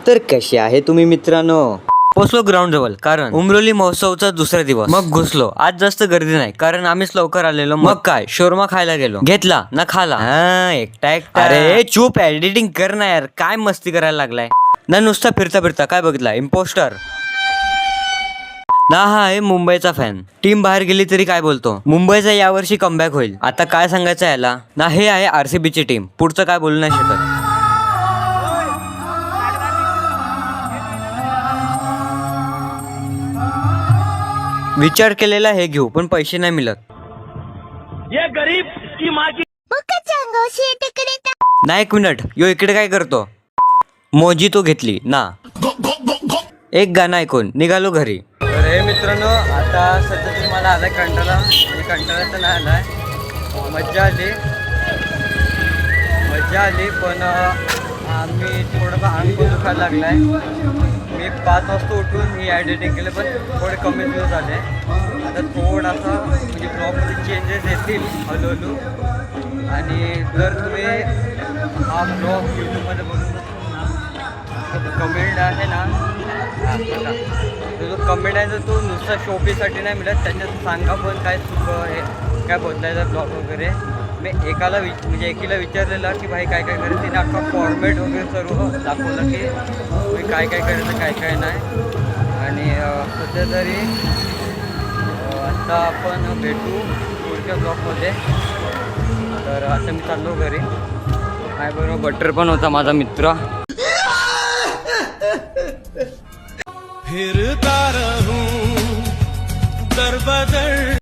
तर कसे आहे तुम्ही मित्रांनो? पोचलो ग्राउंड जवळ, कारण उमरोली महोत्सवचा दुसरा दिवस. मग घुसलो. आज जास्त गर्दी नाही, कारण आम्हीच लवकर आलेलो. मग काय, शोरमा खायला गेलो. घेतला ना खाला. एकटा एकटा. अरे चूप, एडिटिंग कर ना यार, काय मस्ती करायला लागलाय ना. नुसता फिरता फिरता काय बघितला, इम्पोस्टर ना. हा आहे मुंबईचा फॅन. टीम बाहेर गेली तरी काय बोलतो, मुंबईचा यावर्षी कमबॅक होईल. आता काय सांगायचं याला ना. हे आहे RCB ची टीम. पुढचं काय बोलू नाही शकत. विचार केलेला हे घेऊ, पण पैसे नाही मिळत. ये गरीब की माँ की ना एक मिनिट, यो इकडे काय करतो. मोजी तो घेतली ना. एक गाणं ऐकून निघालो घरी. तर हे मित्रांनो, आता सध्या तरी मला आलाय कंटाळा. म्हणजे कंटाळा तर नाही आलाय, मज्जा आली पण आम्ही थोडंफार अंग पण दुखायला लागलाय. मी 5 वाजता उठून ही एडिटिंग केलं, पण थोडे कमी दिवस झाले. आता थोडासा म्हणजे ब्लॉगमध्ये चेंजेस येतील हळूहळू. आणि जर तुम्ही हा ब्लॉग यूट्यूबमध्ये बघून कमेंट आहे ना, जो कमेंट आहे तर तो नुसता शोपीसाठी नाही मिळत. त्याच्यात सांगा पण काय चुक हे काय बदलायचं ब्लॉग वगैरे. मी एकीला विचारलेलं की भाई काय काय करायचं. तिने अख्खा फॉर्मॅट वगैरे सर्व दाखवलं की मी काय काय करायचं काय काय नाही. आणि सध्या तरी आता आपण भेटू पुढच्या ब्लॉगमध्ये. तर आता मी चाललो घरी. माझ्याबरोबर बटर पण होता, माझा मित्र. फिरता रहूं दर बदर.